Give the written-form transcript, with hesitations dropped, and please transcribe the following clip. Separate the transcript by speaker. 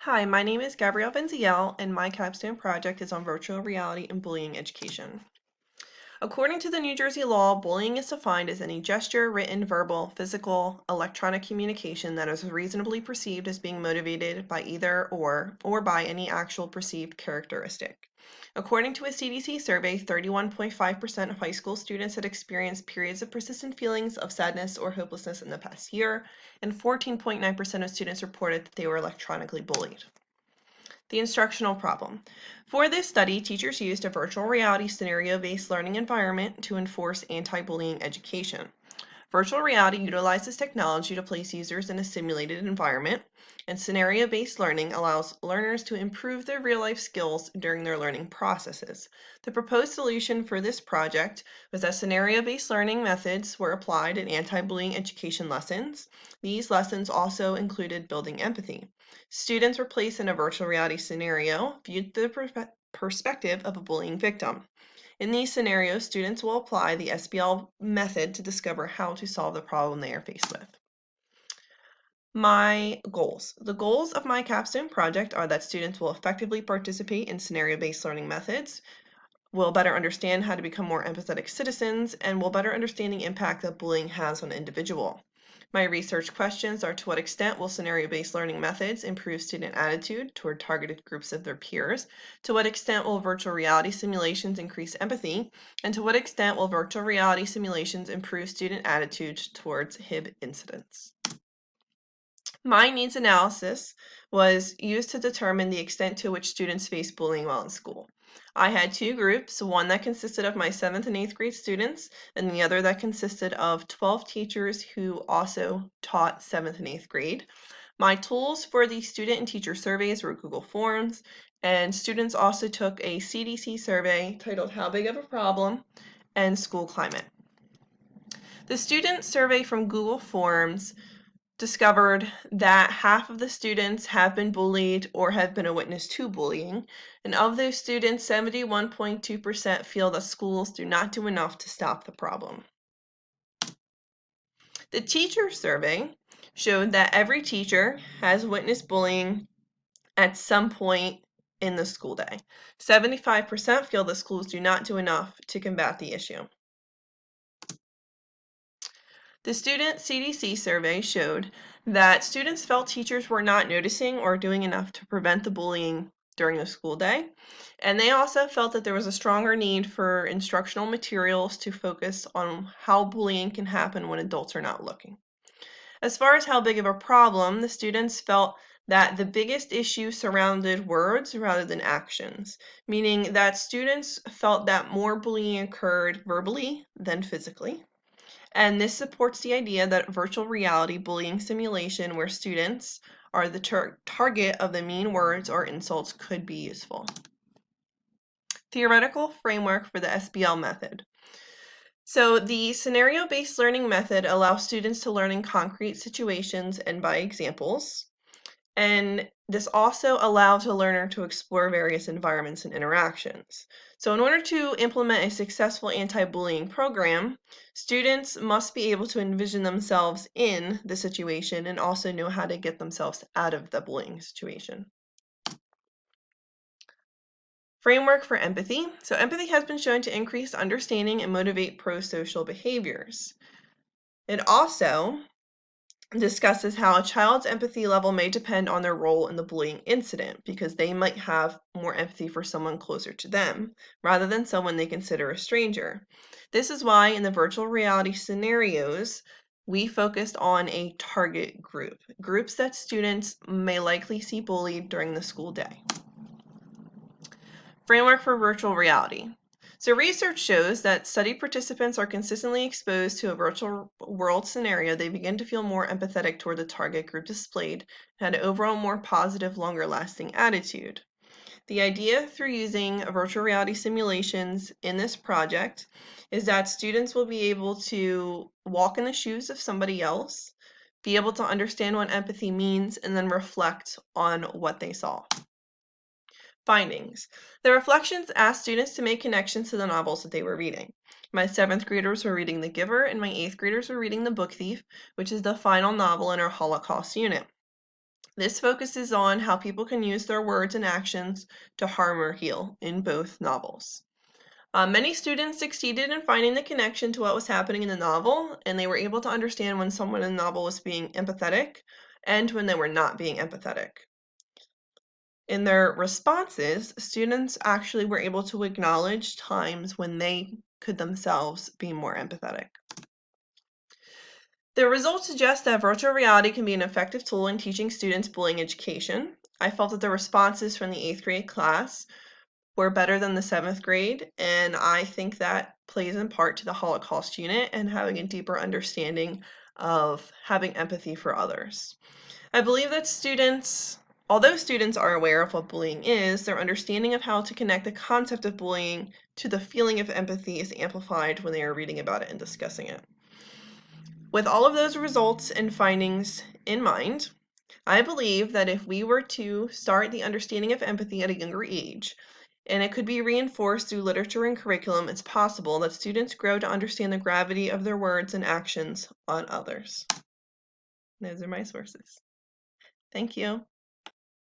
Speaker 1: Hi, my name is Gabrielle Benziel, and my capstone project is on virtual reality and bullying education. According to the New Jersey law, bullying is defined as any gesture, written, verbal, physical, electronic communication that is reasonably perceived as being motivated by either or by any actual perceived characteristic. According to a CDC survey, 31.5% of high school students had experienced periods of persistent feelings of sadness or hopelessness in the past year, and 14.9% of students reported that they were electronically bullied. The instructional problem. For this study, teachers used a virtual reality scenario-based learning environment to enforce anti-bullying education. Virtual reality utilizes technology to place users in a simulated environment, and scenario-based learning allows learners to improve their real-life skills during their learning processes. The proposed solution for this project was that scenario-based learning methods were applied in anti-bullying education lessons. These lessons also included building empathy. Students were placed in a virtual reality scenario viewed through the perspective of a bullying victim. In these scenarios, students will apply the SBL method to discover how to solve the problem they are faced with. My goals. The goals of my capstone project are that students will effectively participate in scenario-based learning methods, will better understand how to become more empathetic citizens, and will better understand the impact that bullying has on an individual. My research questions are: to what extent will scenario-based learning methods improve student attitude toward targeted groups of their peers? To what extent will virtual reality simulations increase empathy? And to what extent will virtual reality simulations improve student attitudes towards HIB incidents? My needs analysis was used to determine the extent to which students face bullying while in school. I had two groups, one that consisted of my 7th and 8th grade students, and the other that consisted of 12 teachers who also taught 7th and 8th grade. My tools for the student and teacher surveys were Google Forms, and students also took a CDC survey titled "How Big of a Problem?" and School Climate. The student survey from Google Forms discovered that half of the students have been bullied or have been a witness to bullying. And of those students, 71.2% feel that schools do not do enough to stop the problem. The teacher survey showed that every teacher has witnessed bullying at some point in the school day. 75% feel that schools do not do enough to combat the issue. The student CDC survey showed that students felt teachers were not noticing or doing enough to prevent the bullying during the school day, and they also felt that there was a stronger need for instructional materials to focus on how bullying can happen when adults are not looking. As far as how big of a problem, the students felt that the biggest issue surrounded words rather than actions, meaning that students felt that more bullying occurred verbally than physically. And this supports the idea that virtual reality bullying simulation where students are the target of the mean words or insults could be useful. Theoretical framework for the SBL method. So the scenario-based learning method allows students to learn in concrete situations and by examples. And this also allows a learner to explore various environments and interactions. So in order to implement a successful anti-bullying program, students must be able to envision themselves in the situation and also know how to get themselves out of the bullying situation. Framework for empathy. So empathy has been shown to increase understanding and motivate pro-social behaviors. It also discusses how a child's empathy level may depend on their role in the bullying incident because they might have more empathy for someone closer to them rather than someone they consider a stranger. This is why in the virtual reality scenarios, we focused on a target group, groups that students may likely see bullied during the school day. Framework for virtual reality. So research shows that study participants are consistently exposed to a virtual world scenario. They begin to feel more empathetic toward the target group displayed and had an overall more positive, longer lasting attitude. The idea through using virtual reality simulations in this project is that students will be able to walk in the shoes of somebody else, be able to understand what empathy means, and then reflect on what they saw. Findings. The reflections asked students to make connections to the novels that they were reading. My 7th graders were reading The Giver, and my 8th graders were reading The Book Thief, which is the final novel in our Holocaust unit. This focuses on how people can use their words and actions to harm or heal in both novels. Many students succeeded in finding the connection to what was happening in the novel, and they were able to understand when someone in the novel was being empathetic and when they were not being empathetic. In their responses, students actually were able to acknowledge times when they could themselves be more empathetic. The results suggest that virtual reality can be an effective tool in teaching students bullying education. I felt that the responses from the 8th grade class were better than the 7th grade, and I think that plays in part to the Holocaust unit and having a deeper understanding of having empathy for others. I believe that although students are aware of what bullying is, their understanding of how to connect the concept of bullying to the feeling of empathy is amplified when they are reading about it and discussing it. With all of those results and findings in mind, I believe that if we were to start the understanding of empathy at a younger age, and it could be reinforced through literature and curriculum, it's possible that students grow to understand the gravity of their words and actions on others. Those are my sources. Thank you.